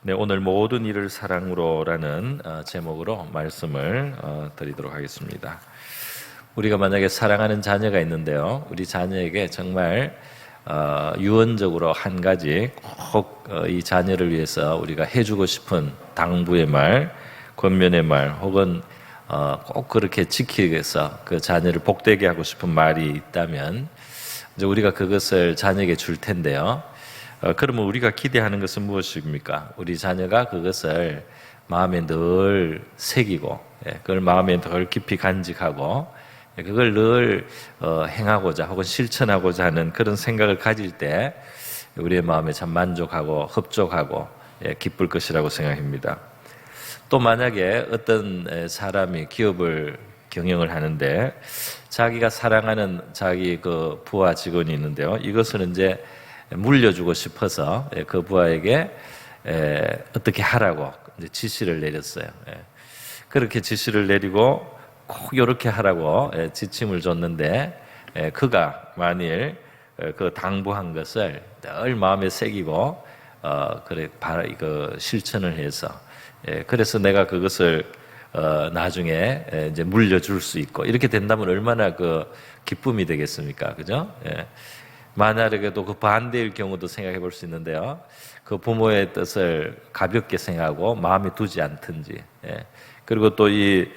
네, 오늘 모든 일을 사랑으로라는 제목으로 말씀을 드리도록 하겠습니다. 우리가 만약에 사랑하는 자녀가 있는데요, 우리 자녀에게 정말 유언적으로 한 가지 꼭 이 자녀를 위해서 우리가 해주고 싶은 당부의 말, 권면의 말, 혹은 꼭 그렇게 지키기 위해서 그 자녀를 복되게 하고 싶은 말이 있다면 이제 우리가 그것을 자녀에게 줄 텐데요. 그러면 우리가 기대하는 것은 무엇입니까? 우리 자녀가 그것을 마음에 늘 새기고, 그걸 마음에 늘 깊이 간직하고, 그걸 늘 행하고자 혹은 실천하고자 하는 그런 생각을 가질 때 우리의 마음에 참 만족하고 흡족하고 기쁠 것이라고 생각합니다. 또 만약에 어떤 사람이 기업을 경영을 하는데 자기가 사랑하는 자기 그 부하 직원이 있는데요, 이것을 이제 물려주고 싶어서 그 부하에게 어떻게 하라고 이제 지시를 내렸어요. 그렇게 지시를 내리고 꼭 이렇게 하라고 지침을 줬는데 그가 만일 그 당부한 것을 늘 마음에 새기고 그래 그 실천을 해서 그래서 내가 그것을 나중에 이제 물려줄 수 있고 이렇게 된다면 얼마나 그 기쁨이 되겠습니까? 그죠? 만약에도 그 반대일 경우도 생각해 볼 수 있는데요. 그 부모의 뜻을 가볍게 생각하고 마음에 두지 않든지, 그리고 또 이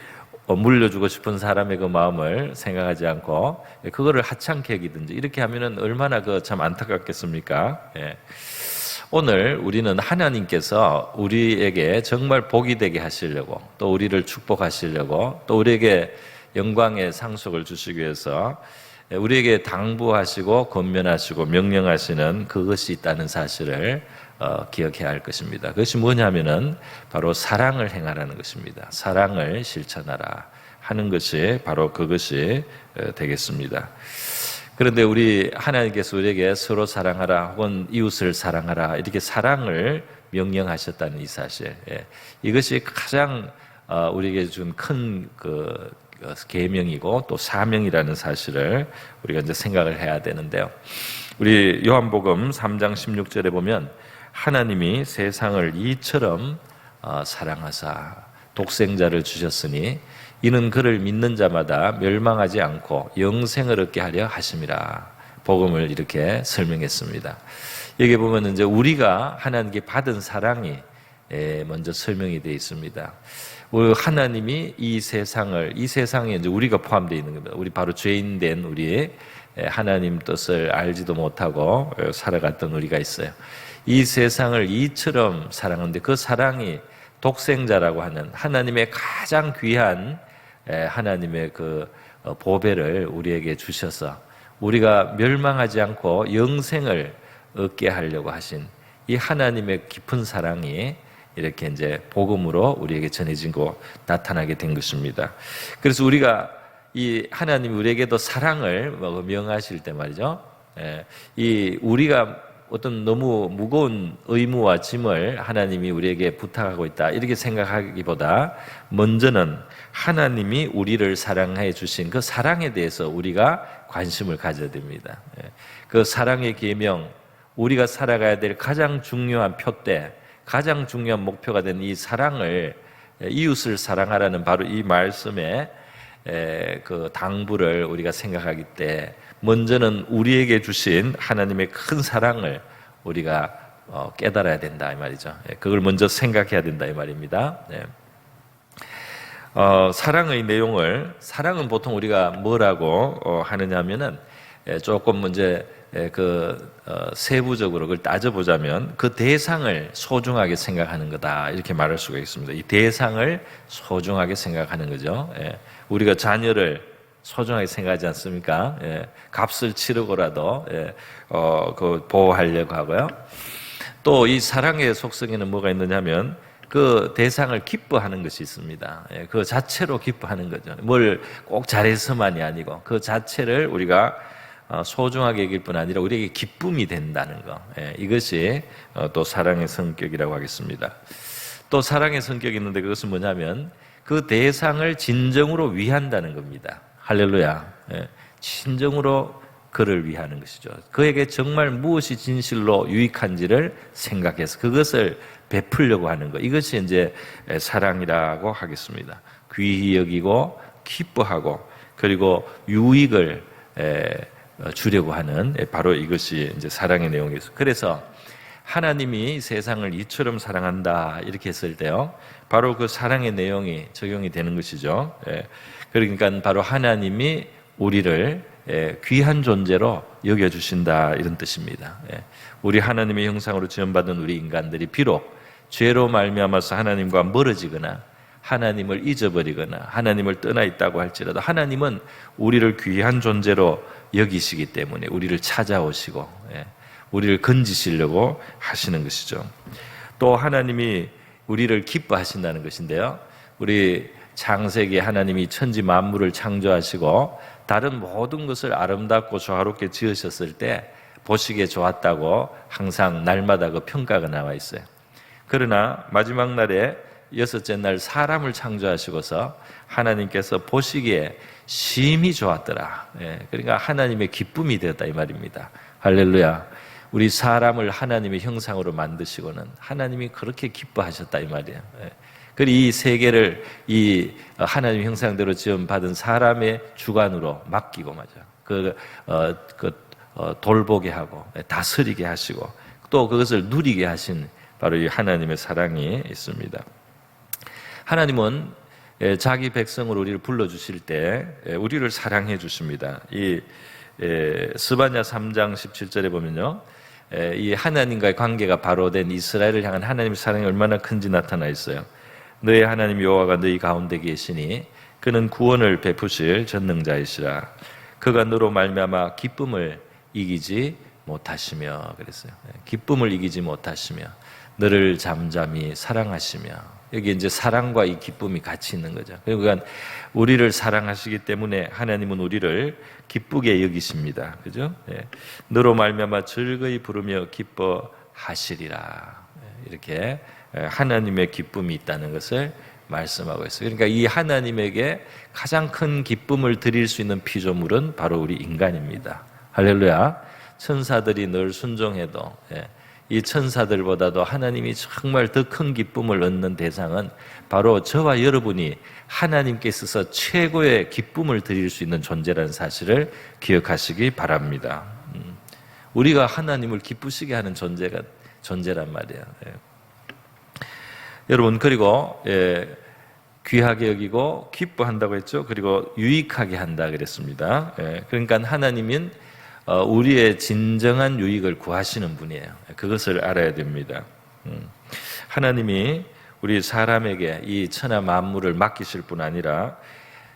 물려주고 싶은 사람의 그 마음을 생각하지 않고 그거를 하찮게 여기든지 이렇게 하면은 얼마나 그 참 안타깝겠습니까? 오늘 우리는 하나님께서 우리에게 정말 복이 되게 하시려고, 또 우리를 축복하시려고, 또 우리에게 영광의 상속을 주시기 위해서 우리에게 당부하시고 권면하시고 명령하시는 그것이 있다는 사실을 기억해야 할 것입니다. 그것이 뭐냐면은 바로 사랑을 행하라는 것입니다. 사랑을 실천하라 하는 것이 바로 그것이 되겠습니다. 그런데 우리 하나님께서 우리에게 서로 사랑하라 혹은 이웃을 사랑하라 이렇게 사랑을 명령하셨다는 이 사실, 이것이 가장 우리에게 준 큰 그 계명이고 또 사명이라는 사실을 우리가 이제 생각을 해야 되는데요. 우리 요한복음 3장 16절에 보면 하나님이 세상을 이처럼 사랑하사 독생자를 주셨으니 이는 그를 믿는 자마다 멸망하지 않고 영생을 얻게 하려 하심이라. 복음을 이렇게 설명했습니다. 여기 보면 이제 우리가 하나님께 받은 사랑이 먼저 설명이 되어 있습니다. 하나님이 이 세상에 이제 우리가 포함되어 있는 겁니다. 우리 바로 죄인된 우리 하나님 뜻을 알지도 못하고 살아갔던 우리가 있어요. 이 세상을 이처럼 사랑하는데 그 사랑이 독생자라고 하는 하나님의 가장 귀한 하나님의 그 보배를 우리에게 주셔서 우리가 멸망하지 않고 영생을 얻게 하려고 하신 이 하나님의 깊은 사랑이 이렇게 이제 복음으로 우리에게 전해지고 나타나게 된 것입니다. 그래서 우리가 이 하나님이 우리에게도 사랑을 명하실 때 말이죠, 이 우리가 어떤 너무 무거운 의무와 짐을 하나님이 우리에게 부탁하고 있다 이렇게 생각하기보다 먼저는 하나님이 우리를 사랑해 주신 그 사랑에 대해서 우리가 관심을 가져야 됩니다. 그 사랑의 계명, 우리가 살아가야 될 가장 중요한 표대, 가장 중요한 목표가 된 이 사랑을, 이웃을 사랑하라는 바로 이 말씀의 그 당부를 우리가 생각하기 때 먼저는 우리에게 주신 하나님의 큰 사랑을 우리가 깨달아야 된다 이 말이죠. 그걸 먼저 생각해야 된다 이 말입니다. 사랑의 내용을, 사랑은 보통 우리가 뭐라고 하느냐면은 조금 이제 세부적으로 그걸 따져보자면 그 대상을 소중하게 생각하는 거다 이렇게 말할 수가 있습니다. 이 대상을 소중하게 생각하는 거죠. 우리가 자녀를 소중하게 생각하지 않습니까? 값을 치르고라도 그 보호하려고 하고요. 또 이 사랑의 속성에는 뭐가 있느냐면 그 대상을 기뻐하는 것이 있습니다. 그 자체로 기뻐하는 거죠. 뭘 꼭 잘해서만이 아니고 그 자체를 우리가 소중하게 여길 뿐 아니라 우리에게 기쁨이 된다는 것, 이것이 또 사랑의 성격이라고 하겠습니다. 또 사랑의 성격이 있는데 그것은 뭐냐면 그 대상을 진정으로 위한다는 겁니다. 할렐루야. 진정으로 그를 위하는 것이죠. 그에게 정말 무엇이 진실로 유익한지를 생각해서 그것을 베풀려고 하는 것. 이것이 이제 사랑이라고 하겠습니다. 귀히 여기고 기뻐하고 그리고 유익을 주려고 하는 바로 이것이 이제 사랑의 내용이었어요. 그래서 하나님이 세상을 이처럼 사랑한다 이렇게 했을 때요, 바로 그 사랑의 내용이 적용이 되는 것이죠. 그러니까 바로 하나님이 우리를 귀한 존재로 여겨주신다 이런 뜻입니다. 우리 하나님의 형상으로 지음받은 우리 인간들이 비록 죄로 말미암아서 하나님과 멀어지거나 하나님을 잊어버리거나 하나님을 떠나 있다고 할지라도 하나님은 우리를 귀한 존재로 여기시기 때문에 우리를 찾아오시고 우리를 건지시려고 하시는 것이죠. 또 하나님이 우리를 기뻐하신다는 것인데요, 우리 창세기 하나님이 천지 만물을 창조하시고 다른 모든 것을 아름답고 조화롭게 지으셨을 때 보시기에 좋았다고 항상 날마다 그 평가가 나와 있어요. 그러나 마지막 날에 여섯째 날 사람을 창조하시고서 하나님께서 보시기에 심히 좋았더라. 그러니까 하나님의 기쁨이 되었다 이 말입니다. 할렐루야. 우리 사람을 하나님의 형상으로 만드시고는 하나님이 그렇게 기뻐하셨다 이 말이에요. 그리고 이 세계를 이 하나님 형상대로 지음 받은 사람의 주관으로 맡기고 돌보게 하고 다스리게 하시고 또 그것을 누리게 하신 바로 이 하나님의 사랑이 있습니다. 하나님은 자기 백성을 우리를 불러주실 때 우리를 사랑해 주십니다. 이 스바냐 3장 17절에 보면요, 이 하나님과의 관계가 바로 된 이스라엘을 향한 하나님의 사랑이 얼마나 큰지 나타나 있어요. 너의 하나님 여호와가 너희 가운데 계시니 그는 구원을 베푸실 전능자이시라. 그가 너로 말미암아 기쁨을 이기지 못하시며 그랬어요. 기쁨을 이기지 못하시며 너를 잠잠히 사랑하시며, 여기 이제 사랑과 이 기쁨이 같이 있는 거죠. 그러니까 우리를 사랑하시기 때문에 하나님은 우리를 기쁘게 여기십니다. 그죠? 너로 말미암아 즐거이 부르며 기뻐하시리라. 이렇게 하나님의 기쁨이 있다는 것을 말씀하고 있어요. 그러니까 이 하나님에게 가장 큰 기쁨을 드릴 수 있는 피조물은 바로 우리 인간입니다. 할렐루야. 천사들이 늘 순종해도 이 천사들보다도 하나님이 정말 더 큰 기쁨을 얻는 대상은 바로 저와 여러분이 하나님께 있어서 최고의 기쁨을 드릴 수 있는 존재라는 사실을 기억하시기 바랍니다. 우리가 하나님을 기쁘시게 하는 존재란 말이에요. 여러분, 그리고 귀하게 여기고 기뻐한다고 했죠. 그리고 유익하게 한다 그랬습니다. 그러니까 하나님은 우리의 진정한 유익을 구하시는 분이에요. 그것을 알아야 됩니다. 하나님이 우리 사람에게 이 천하 만물을 맡기실 뿐 아니라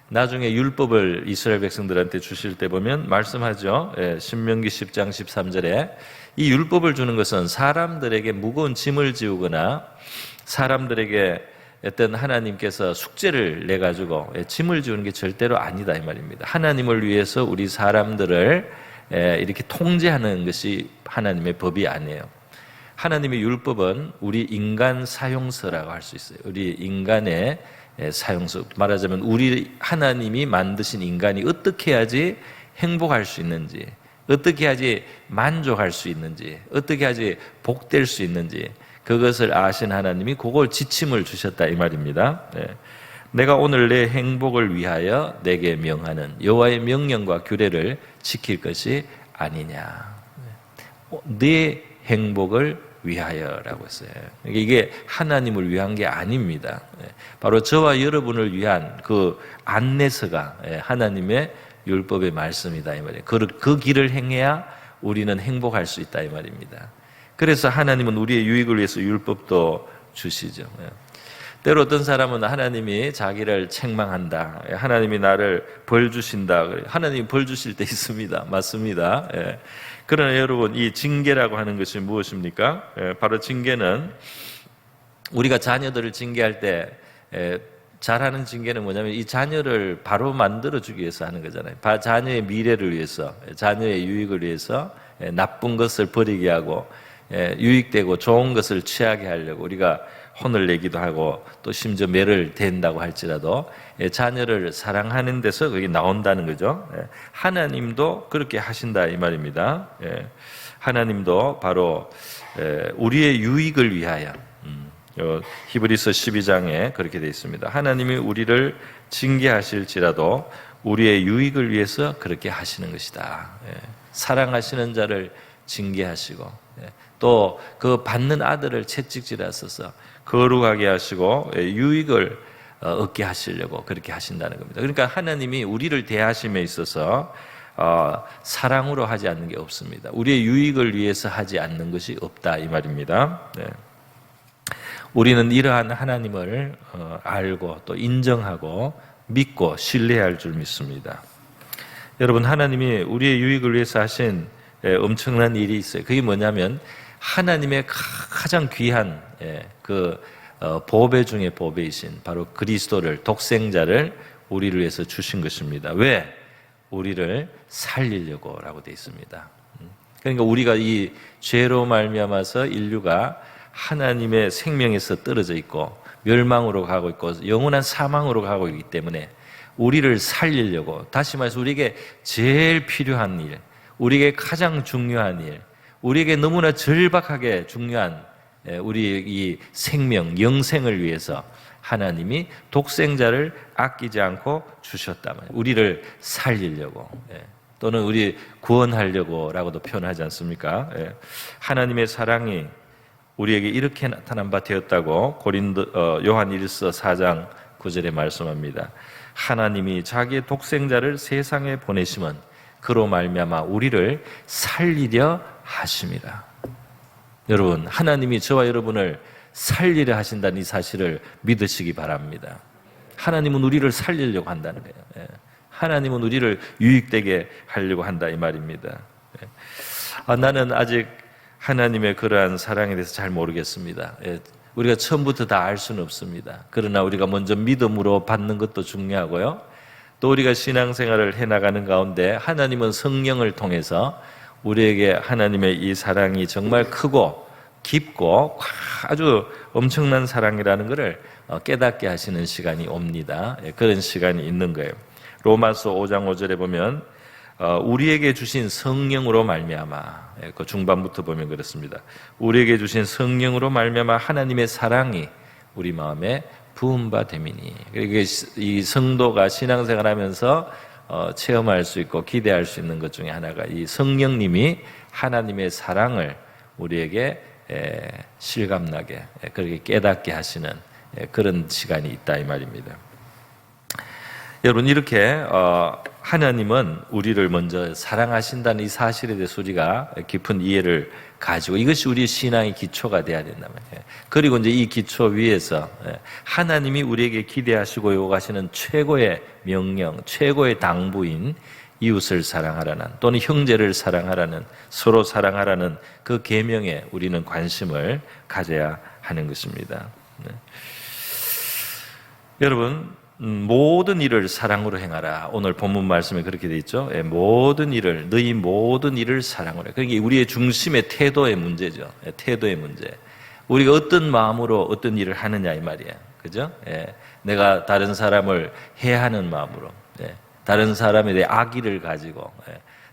나중에 율법을 이스라엘 백성들한테 주실 때 보면 말씀하죠. 신명기 10장 13절에 이 율법을 주는 것은 사람들에게 무거운 짐을 지우거나 사람들에게 어떤 하나님께서 숙제를 내가지고 짐을 지우는 게 절대로 아니다 이 말입니다. 하나님을 위해서 우리 사람들을 이렇게 통제하는 것이 하나님의 법이 아니에요. 하나님의 율법은 우리 인간 사용서라고 할 수 있어요. 우리 인간의 사용서. 말하자면 우리 하나님이 만드신 인간이 어떻게 해야지 행복할 수 있는지, 어떻게 해야지 만족할 수 있는지, 어떻게 해야지 복될 수 있는지, 그것을 아신 하나님이 그걸 지침을 주셨다 이 말입니다. 내가 오늘 내 행복을 위하여 내게 명하는 여호와의 명령과 규례를 지킬 것이 아니냐. 네 행복을 위하여라고 했어요. 이게 하나님을 위한 게 아닙니다. 바로 저와 여러분을 위한 그 안내서가 하나님의 율법의 말씀이다 이 말이에요. 그 길을 행해야 우리는 행복할 수 있다 이 말입니다. 그래서 하나님은 우리의 유익을 위해서 율법도 주시죠. 때로 어떤 사람은 하나님이 자기를 책망한다, 하나님이 나를 벌 주신다, 하나님이 벌 주실 때 있습니다. 맞습니다. 그러나 여러분, 이 징계라고 하는 것이 무엇입니까? 바로 징계는 우리가 자녀들을 징계할 때 잘하는 징계는 뭐냐면 이 자녀를 바로 만들어주기 위해서 하는 거잖아요. 자녀의 미래를 위해서, 자녀의 유익을 위해서 나쁜 것을 버리게 하고 유익되고 좋은 것을 취하게 하려고 우리가 혼을 내기도 하고 또 심지어 매를 댄다고 할지라도 자녀를 사랑하는 데서 그게 나온다는 거죠. 하나님도 그렇게 하신다 이 말입니다. 하나님도 바로 우리의 유익을 위하여 히브리서 12장에 그렇게 되어 있습니다. 하나님이 우리를 징계하실지라도 우리의 유익을 위해서 그렇게 하시는 것이다. 사랑하시는 자를 징계하시고 또 그 받는 아들을 채찍질하셔서 거룩하게 하시고 유익을 얻게 하시려고 그렇게 하신다는 겁니다. 그러니까 하나님이 우리를 대하심에 있어서 사랑으로 하지 않는 게 없습니다. 우리의 유익을 위해서 하지 않는 것이 없다 이 말입니다. 우리는 이러한 하나님을 알고 또 인정하고 믿고 신뢰할 줄 믿습니다. 여러분, 하나님이 우리의 유익을 위해서 하신 엄청난 일이 있어요. 그게 뭐냐면 하나님의 가장 귀한 그 보배 중에 보배이신 바로 그리스도를, 독생자를 우리를 위해서 주신 것입니다. 왜? 우리를 살리려고라고 되어 있습니다. 그러니까 우리가 이 죄로 말미암아서 인류가 하나님의 생명에서 떨어져 있고 멸망으로 가고 있고 영원한 사망으로 가고 있기 때문에 우리를 살리려고, 다시 말해서 우리에게 제일 필요한 일, 우리에게 가장 중요한 일, 우리에게 너무나 절박하게 중요한 우리 이 생명, 영생을 위해서 하나님이 독생자를 아끼지 않고 주셨다 말이에요. 우리를 살리려고, 또는 우리 구원하려고라고도 표현하지 않습니까? 하나님의 사랑이 우리에게 이렇게 나타난 바 되었다고 요한 1서 4장 9절에 말씀합니다. 하나님이 자기의 독생자를 세상에 보내심은 그로 말미암아 우리를 살리려 하심이라. 여러분, 하나님이 저와 여러분을 살리려 하신다는 이 사실을 믿으시기 바랍니다. 하나님은 우리를 살리려고 한다는 거예요. 하나님은 우리를 유익되게 하려고 한다 이 말입니다. 나는 아직 하나님의 그러한 사랑에 대해서 잘 모르겠습니다. 우리가 처음부터 다 알 수는 없습니다. 그러나 우리가 먼저 믿음으로 받는 것도 중요하고요. 또 우리가 신앙생활을 해나가는 가운데 하나님은 성령을 통해서 우리에게 하나님의 이 사랑이 정말 크고 깊고 아주 엄청난 사랑이라는 것을 깨닫게 하시는 시간이 옵니다. 그런 시간이 있는 거예요. 로마서 5장 5절에 보면 우리에게 주신 성령으로 말미암아, 그 중반부터 보면 그렇습니다. 우리에게 주신 성령으로 말미암아 하나님의 사랑이 우리 마음에 부은 바 됨이니. 그러니까 이 성도가 신앙생활하면서 체험할 수 있고 기대할 수 있는 것 중에 하나가 이 성령님이 하나님의 사랑을 우리에게 실감나게 그렇게 깨닫게 하시는 그런 시간이 있다 이 말입니다. 여러분, 이렇게 하나님은 우리를 먼저 사랑하신다는 이 사실에 대해서 우리가 깊은 이해를 가지고 이것이 우리의 신앙의 기초가 돼야 된단 말이에요. 그리고 이제 이 기초 위에서 하나님이 우리에게 기대하시고 요구하시는 최고의 명령, 최고의 당부인 이웃을 사랑하라는, 또는 형제를 사랑하라는, 서로 사랑하라는 그 계명에 우리는 관심을 가져야 하는 것입니다. 여러분, 모든 일을 사랑으로 행하라. 오늘 본문 말씀에 그렇게 되어 있죠. 너희 모든 일을 사랑으로 해. 그게 우리의 중심의 태도의 문제죠. 태도의 문제. 우리가 어떤 마음으로 어떤 일을 하느냐 이 말이에요. 그죠? 내가 다른 사람을 해하는 마음으로, 다른 사람에 대해 악의를 가지고,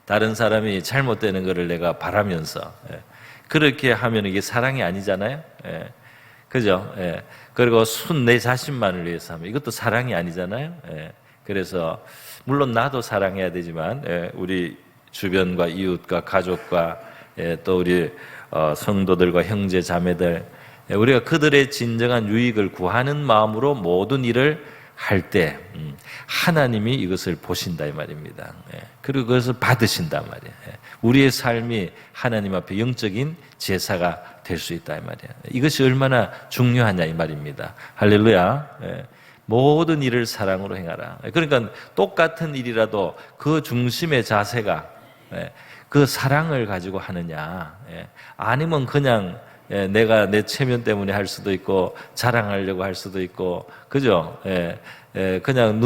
다른 사람이 잘못되는 것을 내가 바라면서 그렇게 하면 이게 사랑이 아니잖아요. 그죠? 그리고 순 내 자신만을 위해서 하면 이것도 사랑이 아니잖아요. 그래서 물론 나도 사랑해야 되지만 우리 주변과 이웃과 가족과 또 우리 성도들과 형제 자매들, 우리가 그들의 진정한 유익을 구하는 마음으로 모든 일을 할 때 하나님이 이것을 보신다 이 말입니다. 그리고 그것을 받으신단 말이에요. 우리의 삶이 하나님 앞에 영적인 제사가 될 수 있다 이 말이에요. 이것이 얼마나 중요하냐 이 말입니다. 할렐루야. 모든 일을 사랑으로 행하라. 그러니까 똑같은 일이라도 그 중심의 자세가 그 사랑을 가지고 하느냐, 아니면 그냥 내가 내 체면 때문에 할 수도 있고 자랑하려고 할 수도 있고, 그죠? 그냥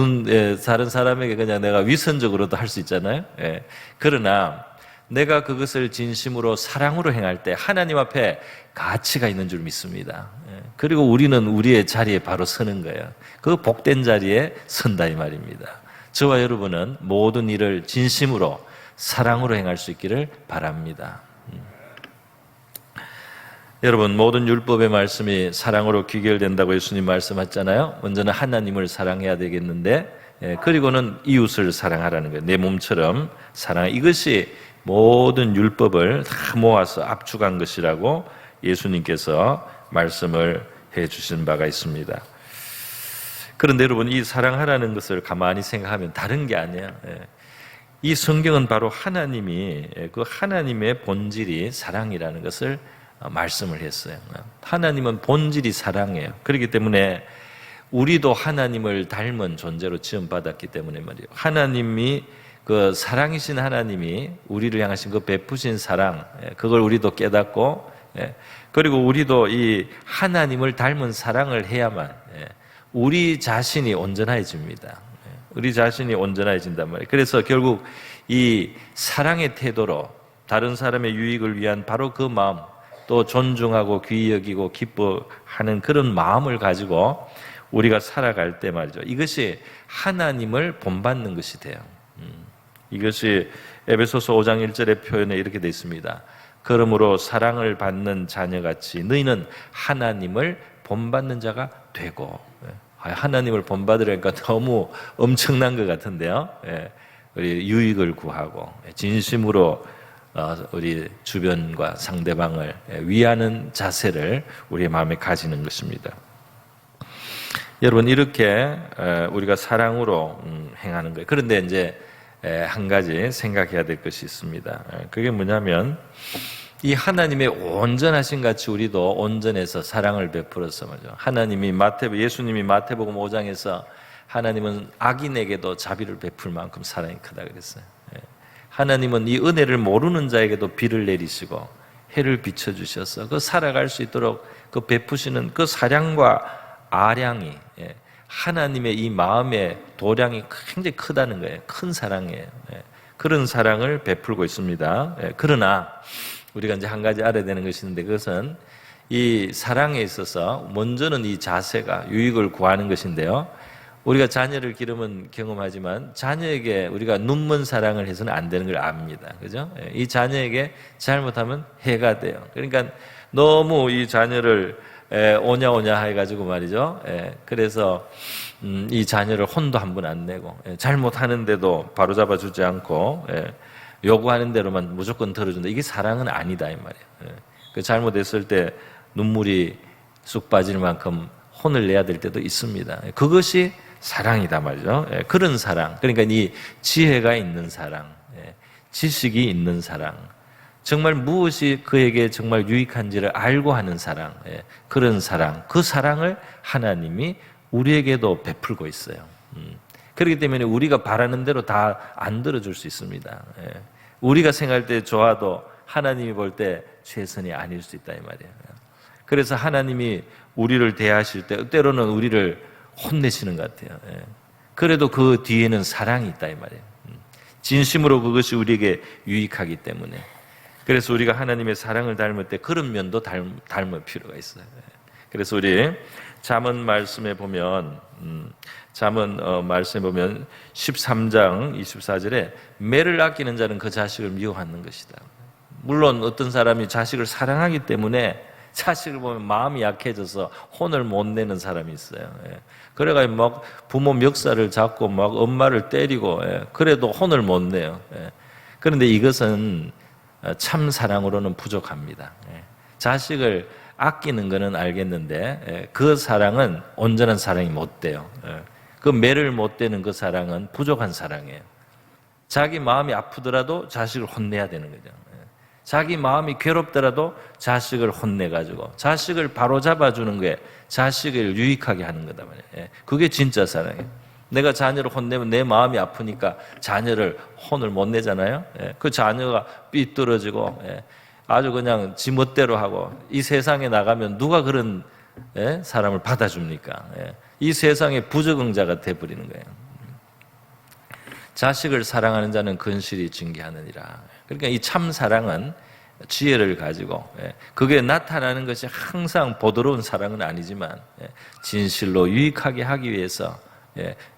다른 사람에게 그냥 내가 위선적으로도 할 수 있잖아요. 그러나 내가 그것을 진심으로 사랑으로 행할 때 하나님 앞에 가치가 있는 줄 믿습니다. 그리고 우리는 우리의 자리에 바로 서는 거예요. 그 복된 자리에 선다 이 말입니다. 저와 여러분은 모든 일을 진심으로 사랑으로 행할 수 있기를 바랍니다. 여러분, 모든 율법의 말씀이 사랑으로 귀결된다고 예수님 말씀하셨잖아요. 먼저는 하나님을 사랑해야 되겠는데, 그리고는 이웃을 사랑하라는 거예요. 내 몸처럼 사랑. 이것이 모든 율법을 다 모아서 압축한 것이라고 예수님께서 말씀을 해 주신 바가 있습니다. 그런데 여러분, 이 사랑하라는 것을 가만히 생각하면 다른 게 아니에요. 이 성경은 바로 하나님이, 그 하나님의 본질이 사랑이라는 것을 말씀을 했어요. 하나님은 본질이 사랑이에요. 그렇기 때문에 우리도 하나님을 닮은 존재로 지음받았기 때문에 말이에요. 하나님이 그 사랑이신 하나님이 우리를 향하신 그 베푸신 사랑, 그걸 우리도 깨닫고, 그리고 우리도 이 하나님을 닮은 사랑을 해야만 우리 자신이 온전해집니다. 우리 자신이 온전해진단 말이에요. 그래서 결국 이 사랑의 태도로 다른 사람의 유익을 위한 바로 그 마음, 또 존중하고 귀히 여기고 기뻐하는 그런 마음을 가지고 우리가 살아갈 때 말이죠. 이것이 하나님을 본받는 것이 돼요. 이것이 에베소서 5장 1절의 표현에 이렇게 되어 있습니다. 그러므로 사랑을 받는 자녀같이 너희는 하나님을 본받는 자가 되고. 하나님을 본받으려니까 너무 엄청난 것 같은데요. 우리 유익을 구하고 진심으로 우리 주변과 상대방을 위하는 자세를 우리의 마음에 가지는 것입니다. 여러분, 이렇게 우리가 사랑으로 행하는 거예요. 그런데 이제 한 가지 생각해야 될 것이 있습니다. 그게 뭐냐면 이 하나님의 온전하신 같이 우리도 온전해서 사랑을 베풀어서 말이죠. 예수님이 마태복음 5장에서 하나님은 악인에게도 자비를 베풀 만큼 사랑이 크다 그랬어요. 하나님은 이 은혜를 모르는 자에게도 비를 내리시고 해를 비춰주셔서 그 살아갈 수 있도록 그 베푸시는 그 사랑과 아량이, 하나님의 이 마음의 도량이 굉장히 크다는 거예요. 큰 사랑이에요. 그런 사랑을 베풀고 있습니다. 그러나 우리가 이제 한 가지 알아야 되는 것이 있는데, 그것은 이 사랑에 있어서 먼저는 이 자세가 유익을 구하는 것인데요. 우리가 자녀를 기르면 경험하지만 자녀에게 우리가 눈먼 사랑을 해서는 안 되는 걸 압니다. 그죠? 이 자녀에게 잘못하면 해가 돼요. 그러니까 너무 이 자녀를 오냐오냐 해가지고 말이죠. 그래서 이 자녀를 혼도 한 번 안 내고 잘못하는데도 바로잡아 주지 않고 요구하는 대로만 무조건 들어준다. 이게 사랑은 아니다 이 말이에요. 그 잘못했을 때 눈물이 쑥 빠질 만큼 혼을 내야 될 때도 있습니다. 그것이 사랑이다 말이죠. 그런 사랑, 그러니까 이 지혜가 있는 사랑, 지식이 있는 사랑, 정말 무엇이 그에게 정말 유익한지를 알고 하는 사랑, 그런 사랑, 그 사랑을 하나님이 우리에게도 베풀고 있어요. 그렇기 때문에 우리가 바라는 대로 다 안 들어줄 수 있습니다. 우리가 생각할 때 좋아도 하나님이 볼 때 최선이 아닐 수 있다 이 말이에요. 그래서 하나님이 우리를 대하실 때 때로는 우리를 혼내시는 것 같아요. 그래도 그 뒤에는 사랑이 있다 이 말이에요. 진심으로 그것이 우리에게 유익하기 때문에. 그래서 우리가 하나님의 사랑을 닮을 때 그런 면도 닮을 필요가 있어요. 그래서 우리 잠언 말씀에 보면 13장 24절에 매를 아끼는 자는 그 자식을 미워하는 것이다. 물론 어떤 사람이 자식을 사랑하기 때문에 자식을 보면 마음이 약해져서 혼을 못 내는 사람이 있어요. 그래가지고 막 부모 멱살을 잡고 막 엄마를 때리고, 그래도 혼을 못 내요. 그런데 이것은 참 사랑으로는 부족합니다. 자식을 아끼는 것은 알겠는데 그 사랑은 온전한 사랑이 못 돼요. 그 매를 못 대는 그 사랑은 부족한 사랑이에요. 자기 마음이 아프더라도 자식을 혼내야 되는 거죠. 자기 마음이 괴롭더라도 자식을 혼내가지고 자식을 바로잡아주는 게 자식을 유익하게 하는 거다 말이에요. 그게 진짜 사랑이에요. 내가 자녀를 혼내면 내 마음이 아프니까 자녀를 혼을 못 내잖아요. 그 자녀가 삐뚤어지고 아주 그냥 지 멋대로 하고 이 세상에 나가면 누가 그런 사람을 받아줍니까? 이 세상의 부적응자가 돼버리는 거예요. 자식을 사랑하는 자는 근실이 징계하느니라. 그러니까 이 참 사랑은 지혜를 가지고, 그게 나타나는 것이 항상 보드러운 사랑은 아니지만 진실로 유익하게 하기 위해서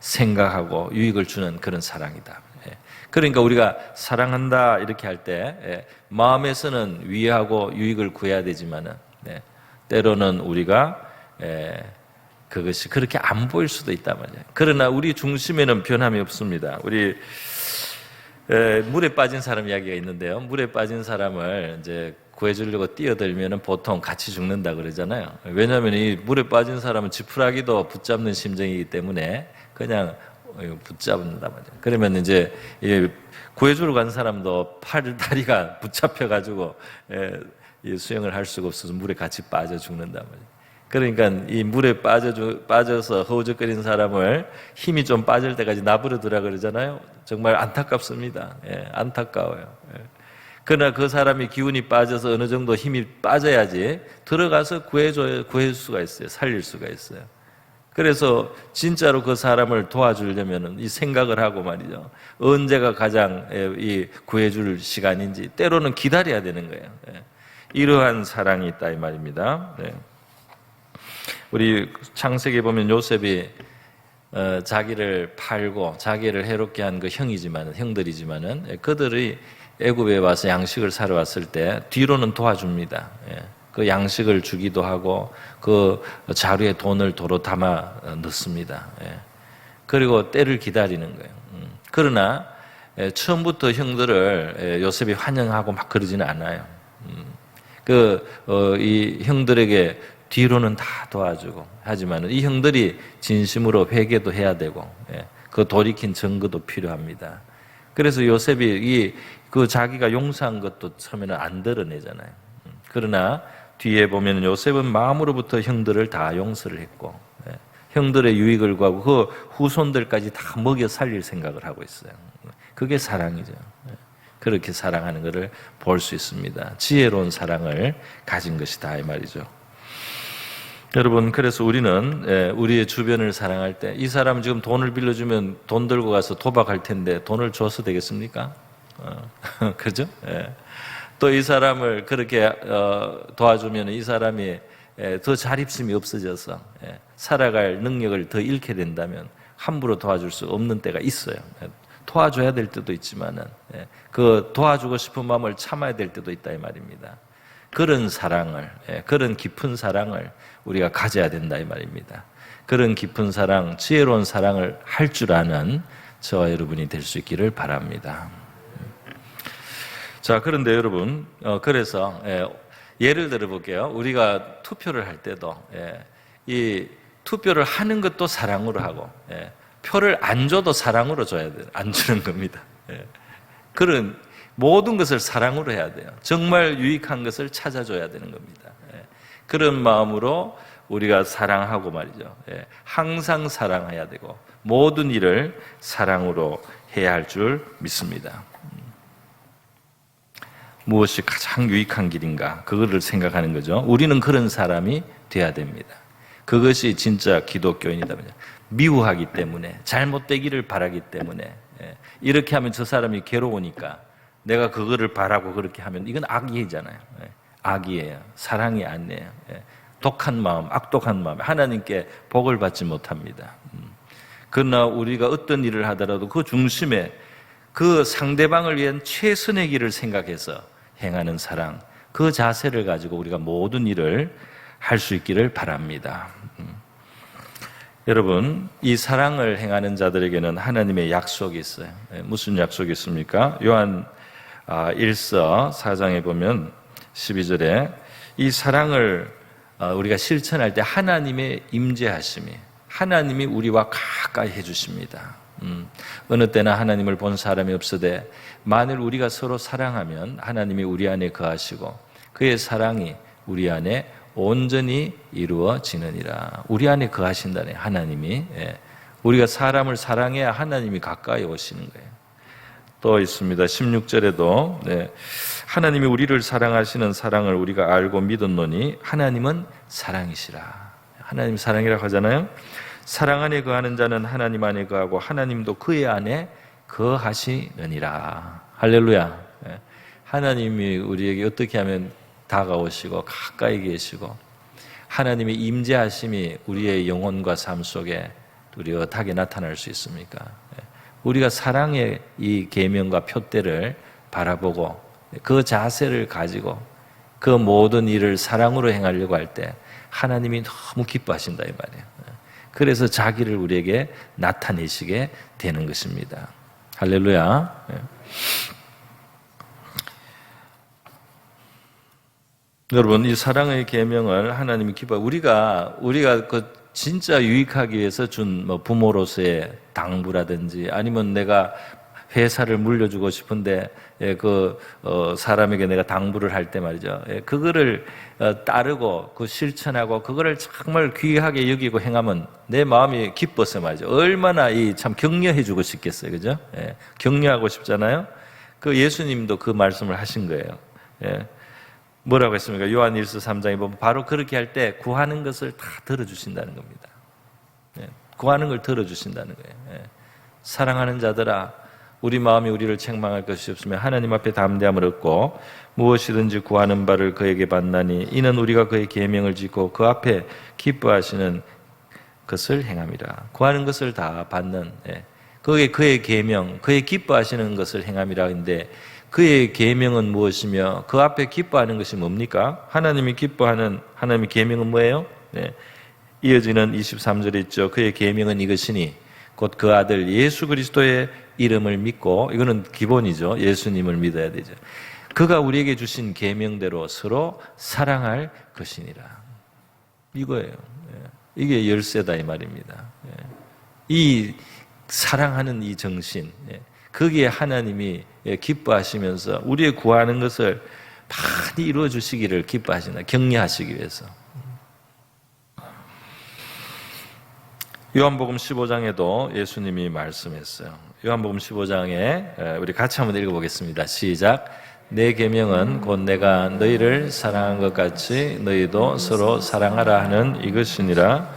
생각하고 유익을 주는 그런 사랑이다. 그러니까 우리가 사랑한다 이렇게 할 때 마음에서는 위하고 유익을 구해야 되지만은 때로는 우리가 그것이 그렇게 안 보일 수도 있단 말이에요. 그러나 우리 중심에는 변함이 없습니다. 우리 물에 빠진 사람 이야기가 있는데요. 물에 빠진 사람을 이제 구해주려고 뛰어들면은 보통 같이 죽는다 그러잖아요. 왜냐하면 이 물에 빠진 사람은 지푸라기도 붙잡는 심정이기 때문에 그냥 붙잡는단 말이에요. 그러면 이제 구해주러 간 사람도 다리가 붙잡혀가지고 수영을 할 수가 없어서 물에 같이 빠져 죽는단 말이에요. 그러니까 이 물에 빠져서 허우적거리는 사람을 힘이 좀 빠질 때까지 놔버려두라 그러잖아요. 정말 안타깝습니다. 안타까워요. 그러나 그 사람이 기운이 빠져서 어느 정도 힘이 빠져야지 들어가서 구해줄 수가 있어요. 살릴 수가 있어요. 그래서 진짜로 그 사람을 도와주려면 이 생각을 하고 말이죠. 언제가 가장 이 구해줄 시간인지 때로는 기다려야 되는 거예요. 이러한 사랑이 있다 이 말입니다. 우리 창세기에 보면 요셉이 자기를 팔고 자기를 해롭게 한 그 형들이지만은 그들이 애굽에 와서 양식을 사러 왔을 때 뒤로는 도와줍니다. 그 양식을 주기도 하고 그 자루에 돈을 도로 담아 넣습니다. 그리고 때를 기다리는 거예요. 그러나 처음부터 형들을 요셉이 환영하고 막 그러지는 않아요. 이 형들에게 뒤로는 다 도와주고 하지만 이 형들이 진심으로 회개도 해야 되고 그 돌이킨 증거도 필요합니다. 그래서 요셉이 그 자기가 용서한 것도 처음에는 안 드러내잖아요. 그러나 뒤에 보면 요셉은 마음으로부터 형들을 다 용서를 했고 형들의 유익을 구하고 그 후손들까지 다 먹여 살릴 생각을 하고 있어요. 그게 사랑이죠. 그렇게 사랑하는 것을 볼 수 있습니다. 지혜로운 사랑을 가진 것이다 이 말이죠. 여러분, 그래서 우리는 우리의 주변을 사랑할 때 이 사람 지금 돈을 빌려주면 돈 들고 가서 도박할 텐데 돈을 줘서 되겠습니까? 그죠? 또 이 사람을 그렇게 도와주면 이 사람이 더 자립심이 없어져서 살아갈 능력을 더 잃게 된다면 함부로 도와줄 수 없는 때가 있어요. 도와줘야 될 때도 있지만은 그 도와주고 싶은 마음을 참아야 될 때도 있다 이 말입니다. 그런 사랑을, 그런 깊은 사랑을 우리가 가져야 된다 이 말입니다. 그런 깊은 사랑, 지혜로운 사랑을 할 줄 아는 저와 여러분이 될 수 있기를 바랍니다. 자, 그런데 여러분, 그래서 예를 들어 볼게요. 우리가 투표를 할 때도 이 투표를 하는 것도 사랑으로 하고 표를 안 줘도 사랑으로 줘야 돼요. 안 주는 겁니다. 그런 모든 것을 사랑으로 해야 돼요. 정말 유익한 것을 찾아줘야 되는 겁니다. 그런 마음으로 우리가 사랑하고 말이죠. 항상 사랑해야 되고 모든 일을 사랑으로 해야 할 줄 믿습니다. 무엇이 가장 유익한 길인가? 그거를 생각하는 거죠. 우리는 그런 사람이 돼야 됩니다. 그것이 진짜 기독교인이다. 미워하기 때문에, 잘못되기를 바라기 때문에, 이렇게 하면 저 사람이 괴로우니까 내가 그거를 바라고 그렇게 하면 이건 악이잖아요. 악이에요. 사랑이 아니에요. 독한 마음, 악독한 마음, 하나님께 복을 받지 못합니다. 그러나 우리가 어떤 일을 하더라도 그 중심에 그 상대방을 위한 최선의 길을 생각해서 행하는 사랑, 그 자세를 가지고 우리가 모든 일을 할 수 있기를 바랍니다. 여러분, 이 사랑을 행하는 자들에게는 하나님의 약속이 있어요. 무슨 약속이 있습니까? 요한 1서 4장에 보면 12절에 이 사랑을 우리가 실천할 때 하나님의 임재하심이, 하나님이 우리와 가까이 해주십니다. 어느 때나 하나님을 본 사람이 없으되 만일 우리가 서로 사랑하면 하나님이 우리 안에 거하시고 그의 사랑이 우리 안에 온전히 이루어지느니라. 우리 안에 거하신다네, 하나님이. 우리가 사람을 사랑해야 하나님이 가까이 오시는 거예요. 또 있습니다. 16절에도 하나님이 우리를 사랑하시는 사랑을 우리가 알고 믿었노니 하나님은 사랑이시라. 하나님 사랑이라고 하잖아요. 사랑 안에 거하는 자는 하나님 안에 거하고 하나님도 그의 안에 거하시느니라. 할렐루야. 하나님이 우리에게 어떻게 하면 다가오시고 가까이 계시고 하나님의 임재하심이 우리의 영혼과 삶 속에 뚜렷하게 나타날 수 있습니까? 우리가 사랑의 이 계명과 표대를 바라보고 그 자세를 가지고 그 모든 일을 사랑으로 행하려고 할 때 하나님이 너무 기뻐하신다 이 말이에요. 그래서 자기를 우리에게 나타내시게 되는 것입니다. 할렐루야. 여러분, 이 사랑의 계명을 하나님이 기뻐. 우리가 그 진짜 유익하기 위해서 준 뭐 부모로서의 당부라든지 아니면 내가 회사를 물려주고 싶은데 사람에게 내가 당부를 할 때 말이죠. 그거를 따르고 그 실천하고 그거를 정말 귀하게 여기고 행하면 내 마음이 기뻐서 말이죠. 얼마나 참 격려해주고 싶겠어요, 그죠? 격려하고 싶잖아요. 그 예수님도 그 말씀을 하신 거예요. 뭐라고 했습니까? 요한일서 3장에 보면 바로 그렇게 할 때 구하는 것을 다 들어주신다는 겁니다. 구하는 걸 들어주신다는 거예요. 사랑하는 자들아, 우리 마음이 우리를 책망할 것이 없으면 하나님 앞에 담대함을 얻고 무엇이든지 구하는 바를 그에게 받나니 이는 우리가 그의 계명을 짓고 그 앞에 기뻐하시는 것을 행함이라. 구하는 것을 다 받는, 그의 계명, 그의 기뻐하시는 것을 행함이라. 근데 그의 계명은 무엇이며 그 앞에 기뻐하는 것이 뭡니까? 하나님이 기뻐하는 하나님의 계명은 뭐예요? 이어지는 23절에 있죠. 그의 계명은 이것이니 곧 그 아들 예수 그리스도의 이름을 믿고, 이거는 기본이죠. 예수님을 믿어야 되죠. 그가 우리에게 주신 계명대로 서로 사랑할 것이니라. 이거예요. 이게 열쇠다 이 말입니다. 이 사랑하는 이 정신, 거기에 하나님이 기뻐하시면서 우리의 구하는 것을 많이 이루어 주시기를 기뻐하시나, 격려하시기 위해서. 요한복음 15장에도 예수님이 말씀했어요. 요한복음 15장에 우리 같이 한번 읽어보겠습니다. 시작. 내 계명은 곧 내가 너희를 사랑한 것 같이 너희도 서로 사랑하라 하는 이것이니라.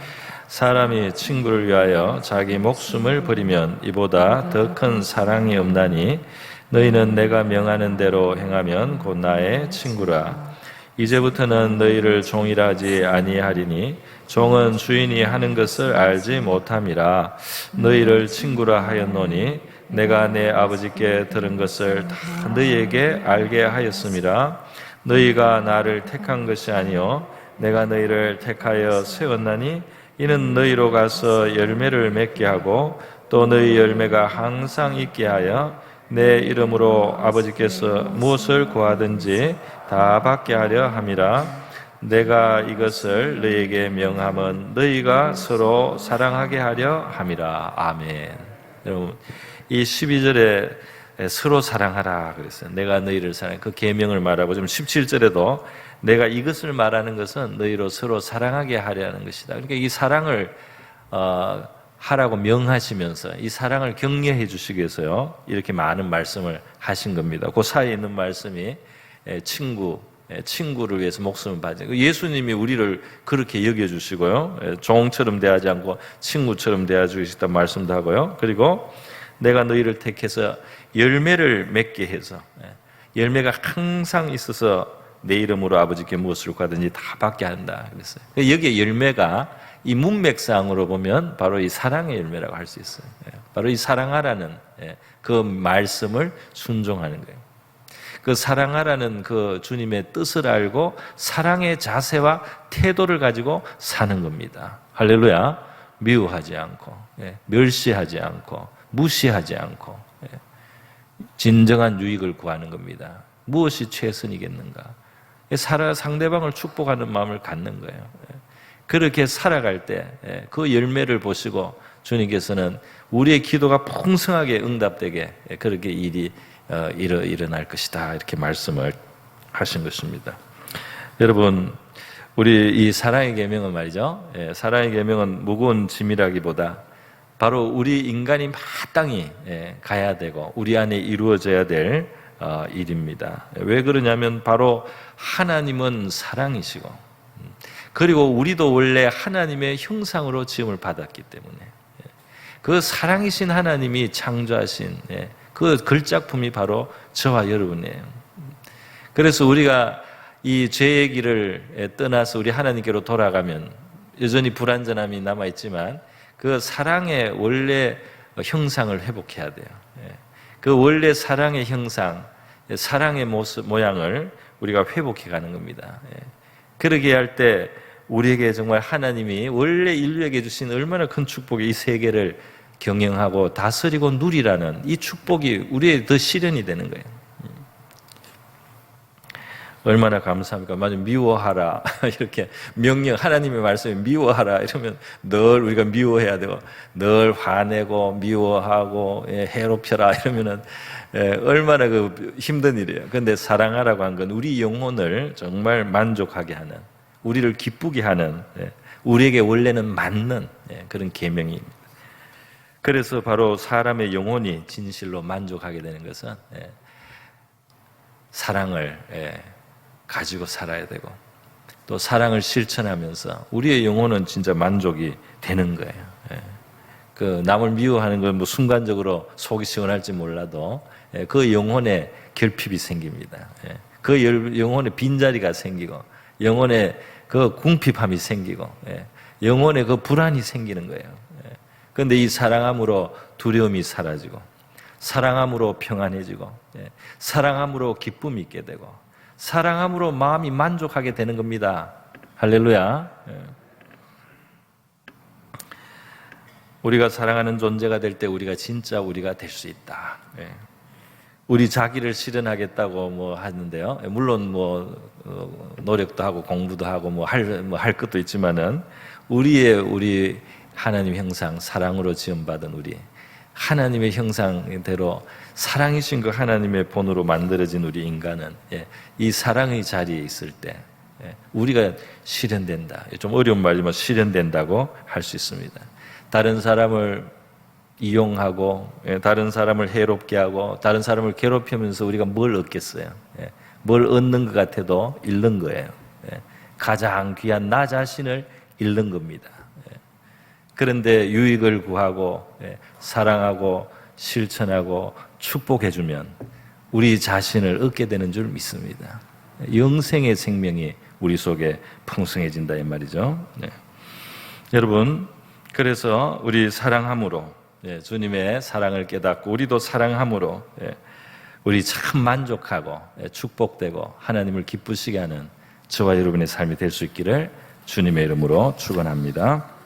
사람이 친구를 위하여 자기 목숨을 버리면 이보다 더 큰 사랑이 없나니 너희는 내가 명하는 대로 행하면 곧 나의 친구라. 이제부터는 너희를 종이라 하지 아니하리니 종은 주인이 하는 것을 알지 못함이라. 너희를 친구라 하였노니 내가 내 아버지께 들은 것을 다 너희에게 알게 하였음이라. 너희가 나를 택한 것이 아니요 내가 너희를 택하여 세웠나니 이는 너희로 가서 열매를 맺게 하고 또 너희 열매가 항상 있게 하여 내 이름으로 아버지께서 무엇을 구하든지 다 받게 하려 함이라. 내가 이것을 너희에게 명함은 너희가 서로 사랑하게 하려 함이라. 아멘. 여러분, 이 12절에 서로 사랑하라 그랬어요. 내가 너희를 사랑해. 그 계명을 말하고 지금 17절에도 내가 이것을 말하는 것은 너희로 서로 사랑하게 하려는 것이다. 그러니까 이 사랑을 하라고 명하시면서 이 사랑을 격려해 주시기 위해서요, 이렇게 많은 말씀을 하신 겁니다. 그 사이에 있는 말씀이 친구를 위해서 목숨을 바치는, 예수님이 우리를 그렇게 여겨주시고요, 종처럼 대하지 않고 친구처럼 대해주시겠다는 말씀도 하고요. 그리고 내가 너희를 택해서 열매를 맺게 해서, 열매가 항상 있어서 내 이름으로 아버지께 무엇을 구하든지 다 받게 한다 그랬어요. 여기에 열매가 이 문맥상으로 보면 바로 이 사랑의 열매라고 할 수 있어요. 바로 이 사랑하라는 그 말씀을 순종하는 거예요. 그 사랑하라는 그 주님의 뜻을 알고 사랑의 자세와 태도를 가지고 사는 겁니다. 할렐루야. 미워하지 않고, 멸시하지 않고, 무시하지 않고, 진정한 유익을 구하는 겁니다. 무엇이 최선이겠는가? 상대방을 축복하는 마음을 갖는 거예요. 그렇게 살아갈 때 그 열매를 보시고 주님께서는 우리의 기도가 풍성하게 응답되게 그렇게 일이 일어날 것이다, 이렇게 말씀을 하신 것입니다. 여러분, 우리 이 사랑의 계명은 말이죠, 사랑의 계명은 무거운 짐이라기보다 바로 우리 인간이 마땅히 가야 되고 우리 안에 이루어져야 될 일입니다. 왜 그러냐면 바로 하나님은 사랑이시고 그리고 우리도 원래 하나님의 형상으로 지음을 받았기 때문에, 그 사랑이신 하나님이 창조하신 그 글작품이 바로 저와 여러분이에요. 그래서 우리가 이 죄의 길을 떠나서 우리 하나님께로 돌아가면 여전히 불완전함이 남아있지만 그 사랑의 원래 형상을 회복해야 돼요. 그 원래 사랑의 형상, 사랑의 모습, 모양을 우리가 회복해 가는 겁니다. 그러게 할 때 우리에게 정말 하나님이 원래 인류에게 주신 얼마나 큰 축복이 이 세계를 경영하고 다스리고 누리라는 이 축복이 우리에게 더 실현이 되는 거예요. 얼마나 감사합니까? 맞아, 미워하라. 이렇게 명령, 하나님의 말씀에 미워하라. 이러면 늘 우리가 미워해야 되고, 늘 화내고, 미워하고, 해롭혀라. 이러면은, 얼마나 그 힘든 일이에요. 그런데 사랑하라고 한 건 우리 영혼을 정말 만족하게 하는, 우리를 기쁘게 하는, 우리에게 원래는 맞는 그런 계명입니다. 그래서 바로 사람의 영혼이 진실로 만족하게 되는 것은 사랑을 가지고 살아야 되고 또 사랑을 실천하면서 우리의 영혼은 진짜 만족이 되는 거예요. 그 남을 미워하는 건 뭐 순간적으로 속이 시원할지 몰라도 그 영혼에 결핍이 생깁니다. 그 영혼에 빈자리가 생기고 영혼에 그 궁핍함이 생기고 영혼에 그 불안이 생기는 거예요. 그런데 이 사랑함으로 두려움이 사라지고 사랑함으로 평안해지고 사랑함으로 기쁨이 있게 되고 사랑함으로 마음이 만족하게 되는 겁니다. 할렐루야. 우리가 사랑하는 존재가 될 때 우리가 진짜 우리가 될 수 있다. 우리 자기를 실현하겠다고 뭐 하는데요. 물론 뭐 노력도 하고 공부도 하고 뭐 할 것도 있지만은 우리 하나님 형상 사랑으로 지음받은 우리 하나님의 형상대로 사랑이신 그 하나님의 본으로 만들어진 우리 인간은 이 사랑의 자리에 있을 때 우리가 실현된다. 좀 어려운 말이지만 실현된다고 할 수 있습니다. 다른 사람을 이용하고 다른 사람을 해롭게 하고 다른 사람을 괴롭히면서 우리가 뭘 얻겠어요? 뭘 얻는 것 같아도 잃는 거예요. 가장 귀한 나 자신을 잃는 겁니다. 그런데 유익을 구하고 사랑하고 실천하고 축복해주면 우리 자신을 얻게 되는 줄 믿습니다. 영생의 생명이 우리 속에 풍성해진다 이 말이죠. 여러분, 그래서 우리 사랑함으로 주님의 사랑을 깨닫고 우리도 사랑함으로 우리 참 만족하고 축복되고 하나님을 기쁘시게 하는 저와 여러분의 삶이 될 수 있기를 주님의 이름으로 축원합니다.